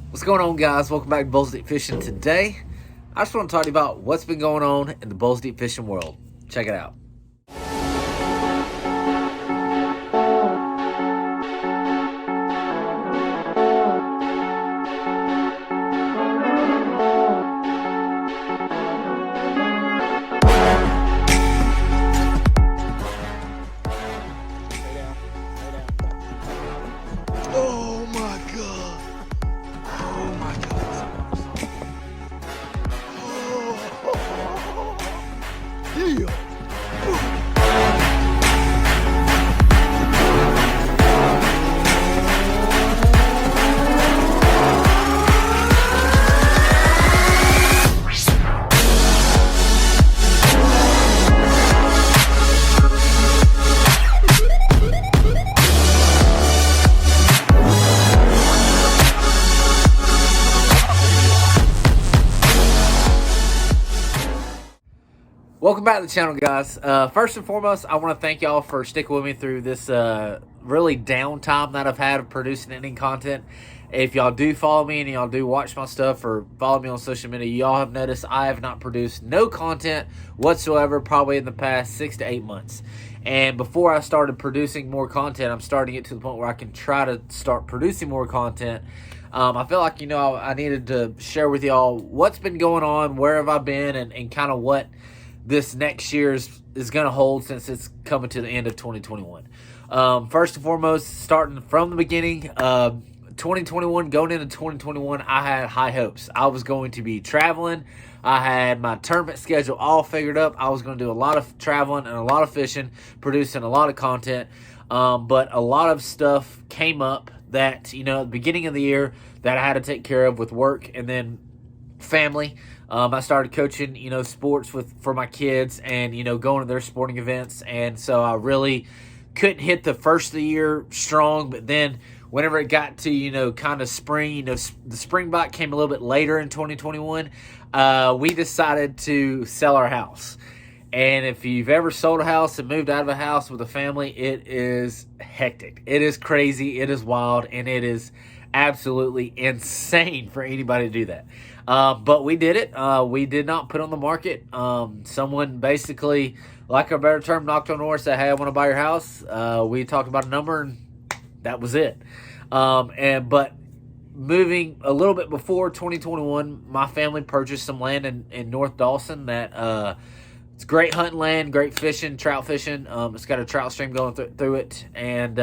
What's going on, guys? Welcome back to Bulls Deep Fishing. Today, I just want to talk to you about what's been going on in the Bulls Deep Fishing world. Check it out. Oh my god! Oh my god! Oh, yeah! Welcome back to the channel, guys. First and foremost, I want to thank y'all for sticking with me through this really downtime that I've had of producing any content. If y'all do follow me and y'all do watch my stuff or follow me on social media, y'all have noticed I have not produced no content whatsoever probably in the past 6 to 8 months. And before I started producing more content, I'm starting to get to the point where I can try to start producing more content. I feel like, I needed to share with y'all what's been going on, where have I been, and kind of what this next year is going to hold since it's coming to the end of 2021. First and foremost, starting from the beginning, 2021, going into 2021, I had high hopes. I was going to be traveling. I had my tournament schedule all figured up. I was going to do a lot of traveling and a lot of fishing, producing a lot of content. But a lot of stuff came up that, at the beginning of the year that I had to take care of with work and then family. I started coaching, sports for my kids and, going to their sporting events. And so I really couldn't hit the first of the year strong. But then whenever it got to, kind of spring, the spring bite came a little bit later in 2021. We decided to sell our house. And if you've ever sold a house and moved out of a house with a family, it is hectic. It is crazy. It is wild. And it is absolutely insane for anybody to do that. But we did it. We did not put on the market. Someone basically, like a better term, knocked on the door and said, "Hey, I want to buy your house." We talked about a number, and that was it. But moving a little bit before 2021, my family purchased some land in North Dawson that it's great hunting land, great fishing, trout fishing. It's got a trout stream going through it. And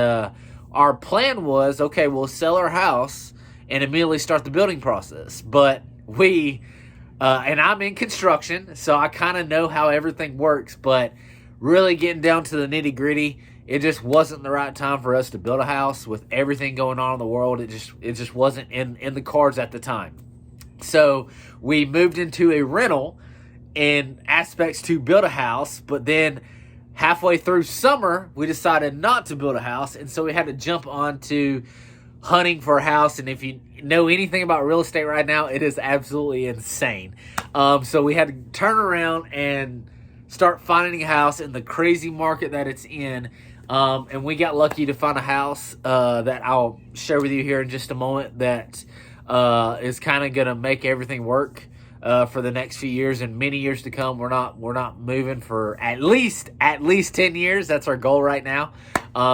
our plan was, okay, we'll sell our house and immediately start the building process. But and I'm in construction, so I kind of know how everything works, but really getting down to the nitty gritty, it just wasn't the right time for us to build a house with everything going on in the world. It just wasn't in the cards at the time. So we moved into a rental in aspects to build a house, but then halfway through summer, we decided not to build a house, and so we had to jump onto hunting for a house. And if you know anything about real estate right now, it is absolutely insane. So we had to turn around and start finding a house in the crazy market that it's in. And we got lucky to find a house that I'll share with you here in just a moment that is kind of going to make everything work for the next few years and many years to come. We're not moving for at least 10 years. That's our goal right now.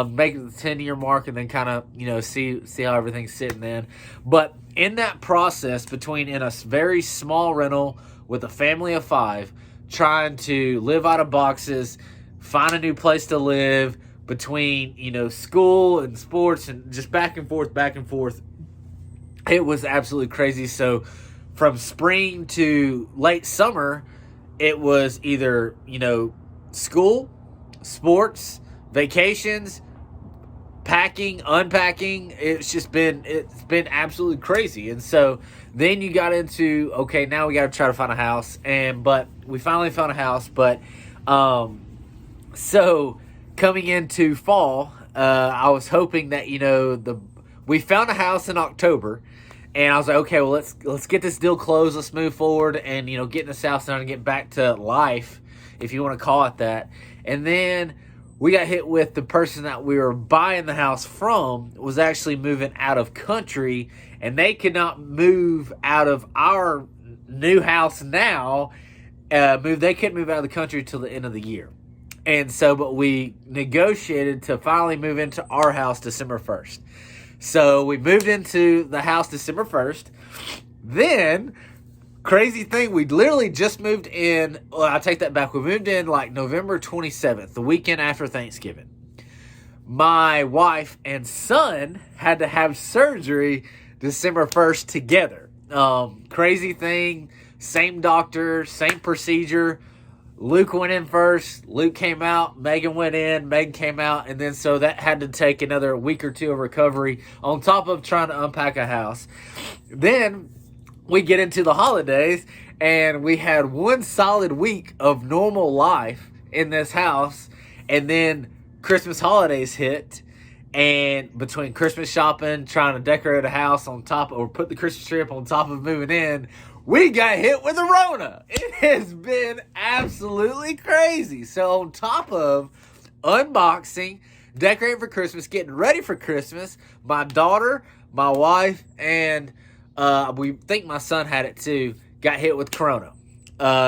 Make the 10-year mark and then kind of, see how everything's sitting then. But in that process between in a very small rental with a family of 5, trying to live out of boxes, find a new place to live between, school and sports and just back and forth, it was absolutely crazy. So from spring to late summer, it was either, school, sports, vacations, packing, unpacking. It's been absolutely crazy. And so then you got into, okay, now we got to try to find a house. But we finally found a house. But so coming into fall, I was hoping that, we found a house in October. And I was like, okay, well, let's get this deal closed. Let's move forward and, get this house done and get back to life, if you want to call it that. And then we got hit with the person that we were buying the house from was actually moving out of country and they could not move out of our new house now. They couldn't move out of the country until the end of the year. And so, but we negotiated to finally move into our house December 1st. So we moved into the house December 1st. Then, crazy thing, we literally just moved in. Well, I take that back. We moved in like November 27th, the weekend after Thanksgiving. My wife and son had to have surgery December 1st together. Crazy thing, same doctor, same procedure. Luke went in first, Luke came out, Megan went in, Megan came out, and then so that had to take another week or two of recovery on top of trying to unpack a house. Then we get into the holidays, and we had one solid week of normal life in this house, and then Christmas holidays hit, and between Christmas shopping, trying to decorate a house on top, or put the Christmas tree up on top of moving in, we got hit with the Rona. It has been absolutely crazy. So on top of unboxing, decorating for Christmas, getting ready for Christmas, my daughter, my wife, and we think my son had it too, got hit with Corona.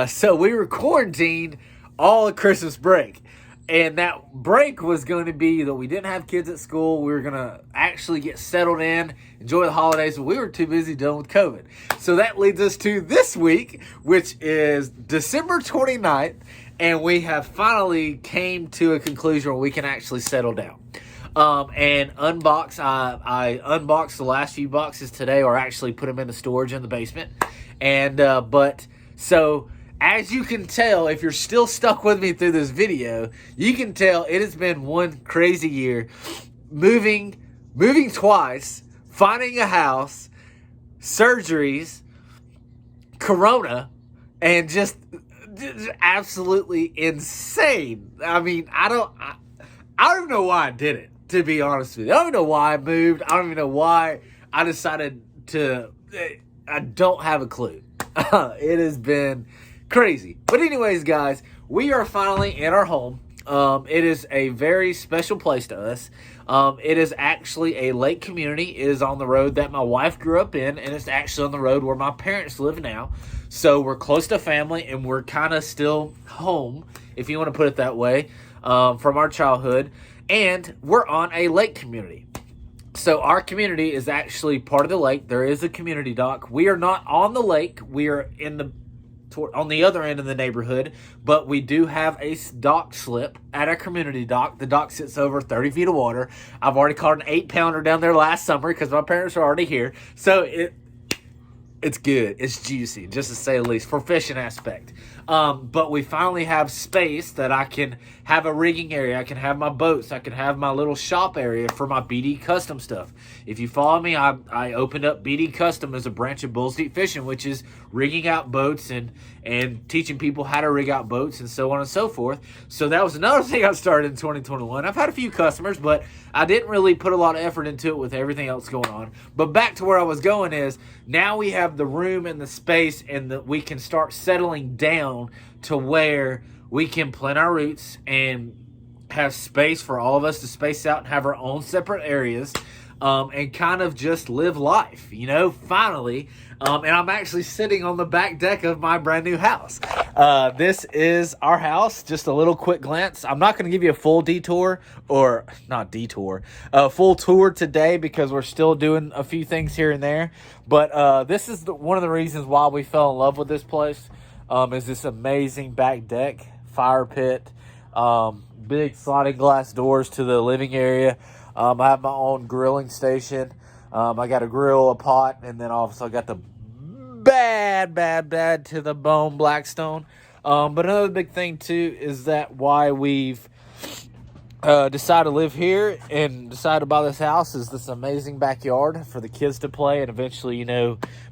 So we were quarantined all of Christmas break. And that break was going to be that we didn't have kids at school. We were going to actually get settled in, enjoy the holidays, but we were too busy dealing with COVID. So that leads us to this week, which is December 29th, and we have finally came to a conclusion where we can actually settle down. And unbox, I unboxed the last few boxes today, or actually put them into storage in the basement. And, so as you can tell, if you're still stuck with me through this video, you can tell it has been one crazy year. Moving twice, finding a house, surgeries, Corona, and just absolutely insane. I mean, I don't even know why I did it, to be honest with you. I don't even know why I moved. I don't even know why I decided to. I don't have a clue. It has been crazy. But anyways, guys, we are finally in our home. It is a very special place to us. It is actually a lake community. It is on the road that my wife grew up in, and it's actually on the road where my parents live now. So we're close to family, and we're kind of still home, if you want to put it that way, from our childhood. And we're on a lake community. So our community is actually part of the lake. There is a community dock. We are not on the lake. We are on the other end of the neighborhood, but we do have a dock slip at our community dock. The dock sits over 30 feet of water. I've already caught an 8-pounder down there last summer because my parents are already here. So it's good. It's juicy, just to say the least, for fishing aspect. But we finally have space that I can have a rigging area. I can have my boats. I can have my little shop area for my BD Custom stuff. If you follow me, I opened up BD Custom as a branch of Bulls Deep Fishing, which is rigging out boats and teaching people how to rig out boats and so on and so forth. So that was another thing I started in 2021. I've had a few customers, but I didn't really put a lot of effort into it with everything else going on. But back to where I was going is, now we have the room and the space, and that we can start settling down to where we can plant our roots and have space for all of us to space out and have our own separate areas, and kind of just live life, finally. And I'm actually sitting on the back deck of my brand new house. This is our house. Just a little quick glance. I'm not going to give you a full full tour today because we're still doing a few things here and there. But this is one of the reasons why we fell in love with this place. Is this amazing back deck, fire pit, big sliding glass doors to the living area. I have my own grilling station. I got a grill, a pot, and then also I got the bad to the bone Blackstone. But another big thing too is that why we've decided to live here and decided to buy this house is this amazing backyard for the kids to play, and eventually,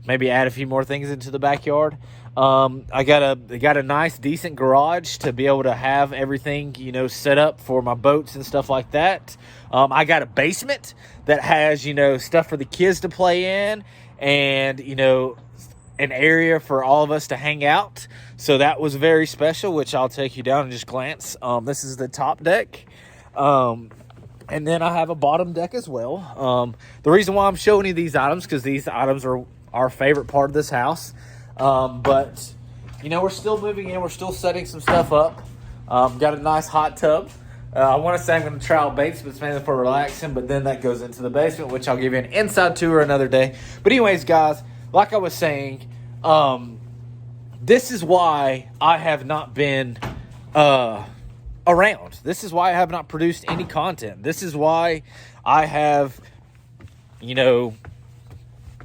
maybe add a few more things into the backyard. I got a nice, decent garage to be able to have everything, set up for my boats and stuff like that. I got a basement that has, stuff for the kids to play in, and, an area for all of us to hang out. So that was very special, which I'll take you down and just glance. This is the top deck. And then I have a bottom deck as well. The reason why I'm showing you these items, because these items are our favorite part of this house. But, you know, we're still moving in. We're still setting some stuff up. Got a nice hot tub. I want to say I'm going to try out basement, mainly for relaxing, but then that goes into the basement, which I'll give you an inside tour another day. But anyways, guys, like I was saying, this is why I have not been around. This is why I have not produced any content. This is why I have, you know,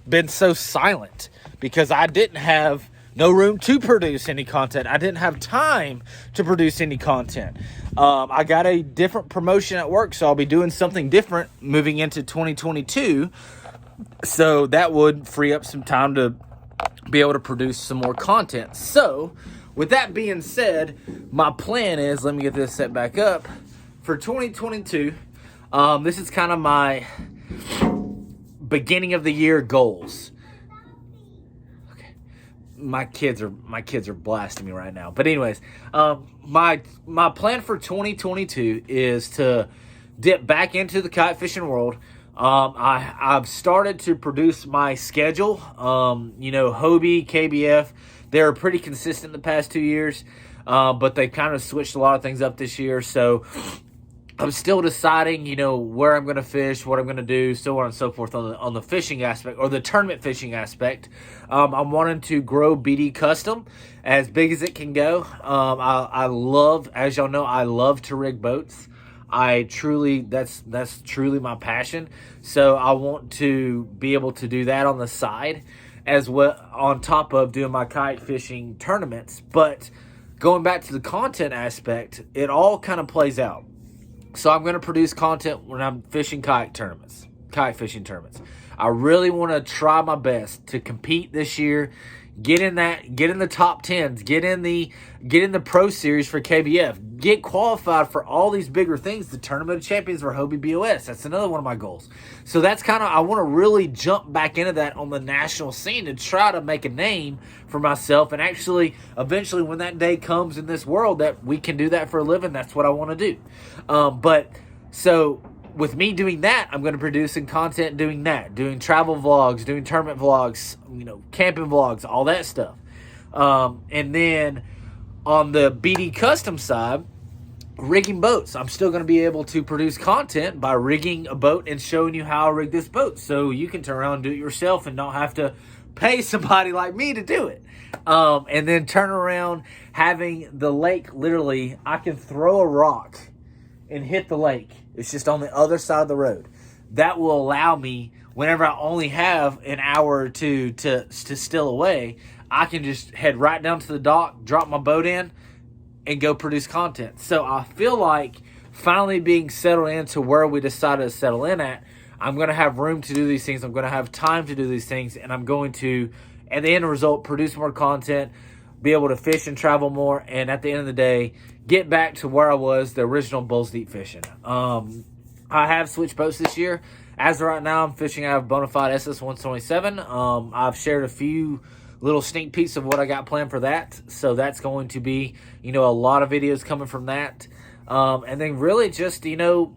been so silent, because I didn't have no room to produce any content. I didn't have time to produce any content. I got a different promotion at work, so I'll be doing something different moving into 2022. So that would free up some time to be able to produce some more content. So with that being said, my plan is, let me get this set back up, for 2022. This is kind of my beginning of the year goals. My kids are blasting me right now. But anyways, my plan for 2022 is to dip back into the kite fishing world. I've started to produce my schedule. You know, Hobie, KBF, they're pretty consistent the past 2 years, but they kind of switched a lot of things up this year. So I'm still deciding, you know, where I'm going to fish, what I'm going to do, so on and so forth on the fishing aspect, or the tournament fishing aspect. I'm wanting to grow BD Custom as big as it can go. I love, as y'all know, I love to rig boats. That's truly my passion. So I want to be able to do that on the side, as well, on top of doing my kite fishing tournaments. But going back to the content aspect, it all kind of plays out. So I'm going to produce content when I'm fishing kite fishing tournaments. I really want to try my best to compete this year, get in the top 10s, get in the pro series for KBF, get qualified for all these bigger things, the Tournament of Champions for Hobie BOS. That's another one of my goals. So that's kind of, I want to really jump back into that on the national scene to try to make a name for myself, and actually eventually when that day comes in this world that we can do that for a living, that's what I want to do. But so with me doing that, I'm going to produce some content doing that, doing travel vlogs, doing tournament vlogs, you know, camping vlogs, all that stuff. And then on the BD Custom side, rigging boats. I'm still going to be able to produce content by rigging a boat and showing you how I rig this boat, so you can turn around and do it yourself and not have to pay somebody like me to do it. And then turn around having the lake, literally, I can throw a rock and hit the lake. It's just on the other side of the road. That will allow me, whenever I only have an hour or two to still away, I can just head right down to the dock, drop my boat in, and go produce content. So I feel like finally being settled into where we decided to settle in at, I'm going to have room to do these things. I'm going to have time to do these things, and I'm going to, at the end result, produce more content, be able to fish and travel more, and at the end of the day, get back to where I was, the original Bulls Deep fishing. I have switched boats this year. As of right now, I'm fishing out of Bonafide SS127. I've shared a few little sneak peeks of what I got planned for that. So that's going to be, you know, a lot of videos coming from that. And then really just, you know,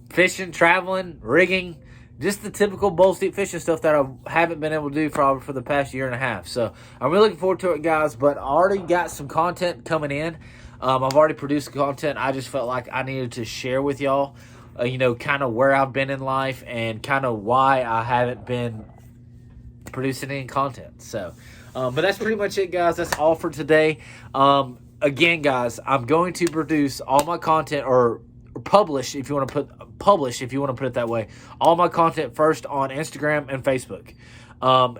fishing, traveling, rigging, just the typical Bulls Deep fishing stuff that I haven't been able to do for the past year and a half. So I'm really looking forward to it, guys. But I already got some content coming in. I've already produced content. I just felt like I needed to share with y'all, you know, kind of where I've been in life and kind of why I haven't been producing any content. So, but that's pretty much it, guys. That's all for today. Again, guys, I'm going to produce all my content, or publish, if you want to put it that way, all my content first on Instagram and Facebook.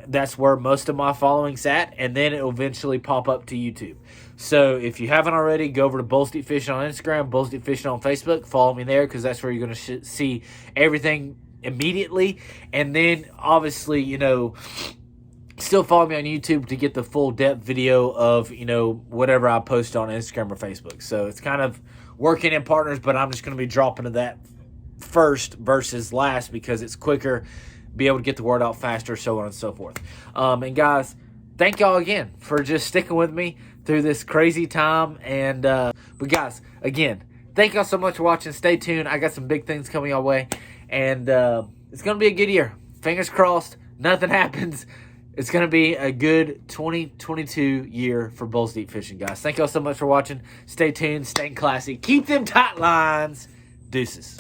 That's where most of my following's at, and then it will eventually pop up to YouTube. So if you haven't already, go over to Bulls Deep Fishing on Instagram, Bulls Deep Fishing on Facebook. Follow me there, because that's where you're going to see everything immediately. And then obviously, you know, still follow me on YouTube to get the full depth video of, you know, whatever I post on Instagram or Facebook. So it's kind of working in partners, but I'm just going to be dropping to that first versus last, because it's quicker, be able to get the word out faster, so on and so forth. And guys, thank y'all again for just sticking with me through this crazy time. And but guys, again, Thank y'all so much for watching. Stay tuned. I got some big things coming your way. And it's going to be a good year. Fingers crossed. Nothing happens. It's going to be a good 2022 year for Bulls Deep Fishing, guys. Thank y'all so much for watching. Stay tuned. Stay classy. Keep them tight lines. Deuces.